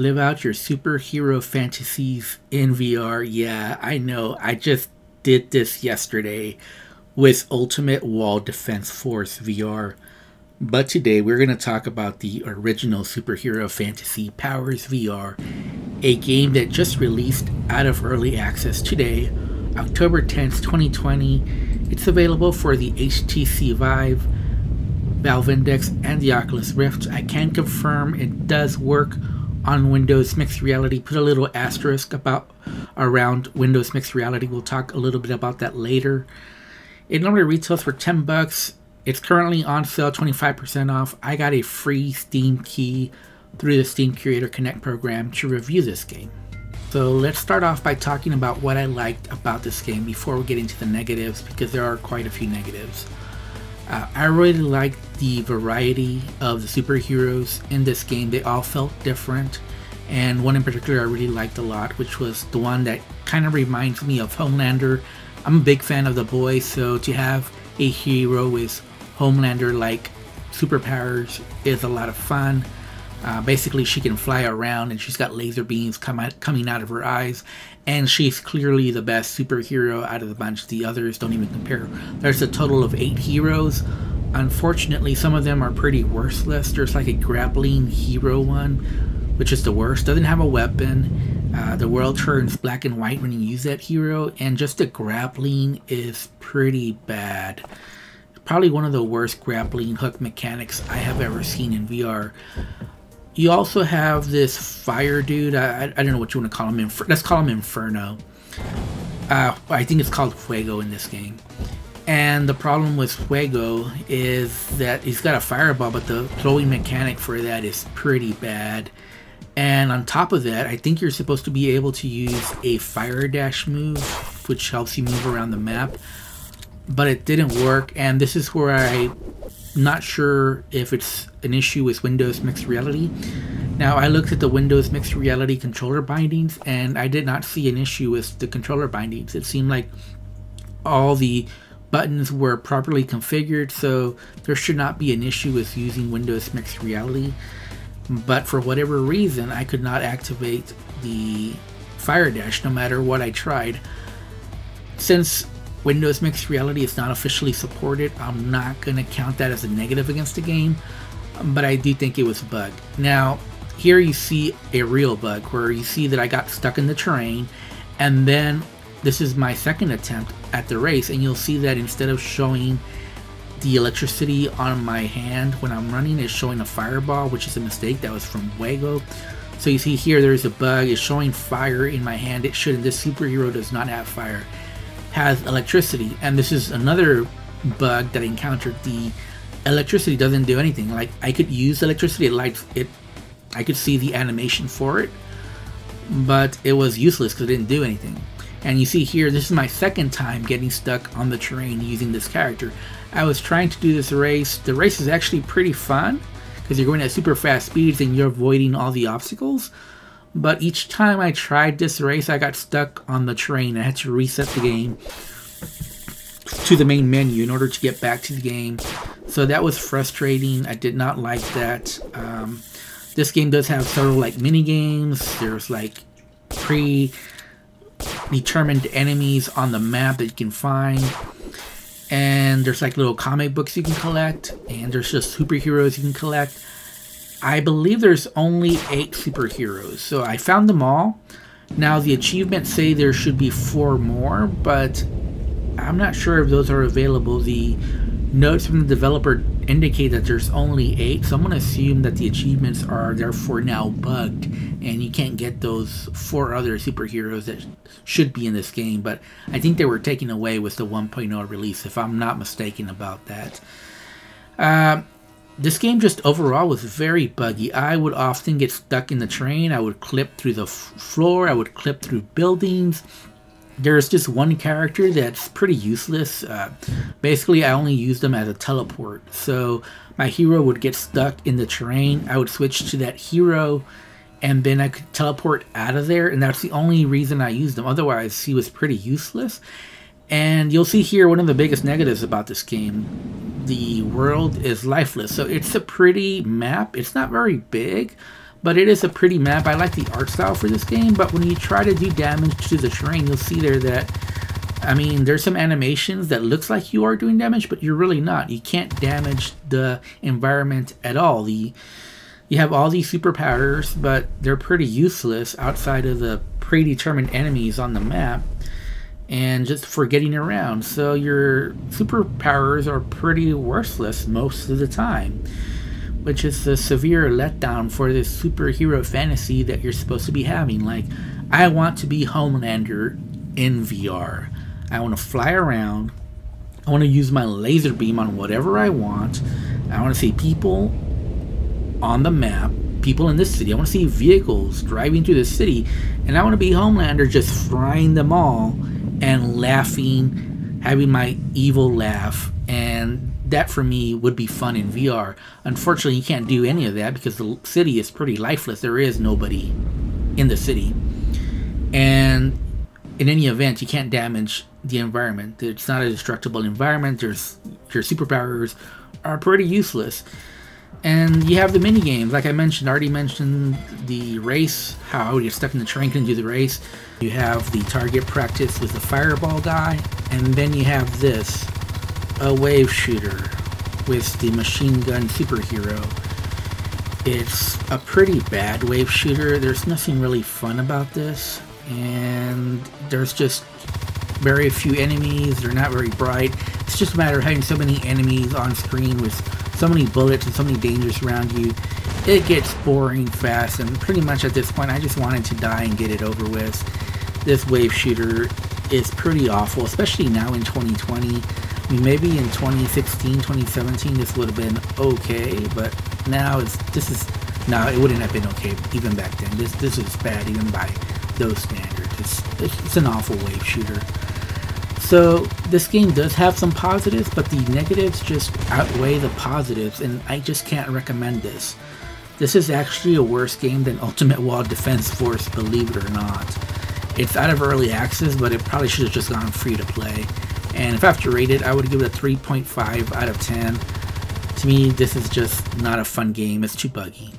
Live out your superhero fantasies in VR. Yeah, I know. I just did this yesterday with Ultimate Wall Defense Force VR. But today we're going to talk about the original superhero fantasy, Powers VR, a game that just released out of early access today, October 10th, 2020. It's available for the HTC Vive, Valve Index, and the Oculus Rift. I can confirm it does work on Windows Mixed Reality. Put a little asterisk around Windows Mixed Reality. We'll talk a little bit about that later. It normally retails for $10. It's currently on sale, 25% off. I got a free Steam key through the Steam Creator Connect program to review this game. So let's start off by talking about what I liked about this game before we get into the negatives, because there are quite a few negatives. I really liked the variety of the superheroes in this game. They all felt different, and one in particular I really liked a lot, which was the one that kind of reminds me of Homelander. I'm a big fan of The Boys, so to have a hero with Homelander-like superpowers is a lot of fun. Basically, she can fly around and she's got laser beams coming out of her eyes, and she's clearly the best superhero out of the bunch. The others don't even compare. There's a total of 8 heroes. Unfortunately, some of them are pretty worthless. There's like a grappling hero one, which is the worst. Doesn't have a weapon. The world turns black and white when you use that hero, and just the grappling is pretty bad. Probably one of the worst grappling hook mechanics I have ever seen in VR. You also have this fire dude. I don't know what you want to call him. Let's call him Inferno. I think it's called Fuego in this game. And the problem with Fuego is that he's got a fireball, but the throwing mechanic for that is pretty bad. And on top of that, I think you're supposed to be able to use a fire dash move, which helps you move around the map. But it didn't work, and this is where I'm not sure if it's an issue with Windows Mixed Reality. Now, I looked at the Windows Mixed Reality controller bindings, and I did not see an issue with the controller bindings. It seemed like all the buttons were properly configured, so there should not be an issue with using Windows Mixed Reality. But for whatever reason, I could not activate the fire dash no matter what I tried. Since Windows Mixed Reality is not officially supported, I'm not going to count that as a negative against the game, but I do think it was a bug. Now, here you see a real bug where you see that I got stuck in the terrain, and then this is my second attempt at the race, and you'll see that instead of showing the electricity on my hand when I'm running, it's showing a fireball, which is a mistake. That was from Fuego. So you see here there's a bug. It's showing fire in my hand. It shouldn't. This superhero does not have fire. Has electricity, and this is another bug that I encountered. The electricity doesn't do anything. Like, I could use electricity, it lights it, I could see the animation for it, but it was useless because it didn't do anything. And you see here, this is my second time getting stuck on the terrain using this character. I was trying to do this race. The race is actually pretty fun because you're going at super fast speeds and you're avoiding all the obstacles. But each time I tried this race, I got stuck on the train. I had to reset the game to the main menu in order to get back to the game. So that was frustrating. I did not like that. This game does have several like mini games. There's like pre-determined enemies on the map that you can find. And there's like little comic books you can collect. And there's just superheroes you can collect. I believe there's only 8 superheroes, so I found them all. Now the achievements say there should be 4 more, but I'm not sure if those are available. The notes from the developer indicate that there's only 8, so I'm going to assume that the achievements are therefore now bugged, and you can't get those 4 other superheroes that should be in this game, but I think they were taken away with the 1.0 release, if I'm not mistaken about that. This game just overall was very buggy. I would often get stuck in the train. I would clip through the floor. I would clip through buildings. There's just one character that's pretty useless. Basically, I only use them as a teleport. So my hero would get stuck in the terrain. I would switch to that hero, and then I could teleport out of there. And that's the only reason I used them. Otherwise, he was pretty useless. And you'll see here one of the biggest negatives about this game. The world is lifeless. So it's a pretty map. It's not very big, But it is a pretty map. I like the art style for this game, but when you try to do damage to the terrain, you'll see there that, I mean, there's some animations that looks like you are doing damage, but you're really not. You can't damage the environment at all. You have all these superpowers, but they're pretty useless outside of the predetermined enemies on the map and just for getting around. So your superpowers are pretty worthless most of the time, which is a severe letdown for this superhero fantasy that you're supposed to be having. Like, I want to be Homelander in VR. I want to fly around. I want to use my laser beam on whatever I want. I want to see people on the map, people in this city. I want to see vehicles driving through the city, and I want to be Homelander just frying them all and laughing, having my evil laugh, and that for me would be fun in VR. Unfortunately, you can't do any of that because the city is pretty lifeless. There is nobody in the city, and in any event, you can't damage the environment. It's not a destructible environment. Your superpowers are pretty useless. And you have the mini games, like I mentioned. I already mentioned the race, how you're stuck in the train and do the race. You have the target practice with the fireball guy, and then you have this, a wave shooter with the machine gun superhero. It's a pretty bad wave shooter. There's nothing really fun about this, and there's just very few enemies. They're not very bright. It's just a matter of having so many enemies on screen with so many bullets and so many dangers around you. It gets boring fast, and pretty much at this point I just wanted to die and get it over with. This wave shooter is pretty awful, especially now in 2020. I mean, maybe in 2016, 2017 this would have been okay, but now it wouldn't have been okay even back then. This is bad even by those standards. It's an awful wave shooter. So this game does have some positives, but the negatives just outweigh the positives, and I just can't recommend this. This is actually a worse game than Ultimate Wall Defense Force, believe it or not. It's out of early access, but it probably should have just gone free to play. And if I have to rate it, I would give it a 3.5 out of 10. To me, this is just not a fun game. It's too buggy.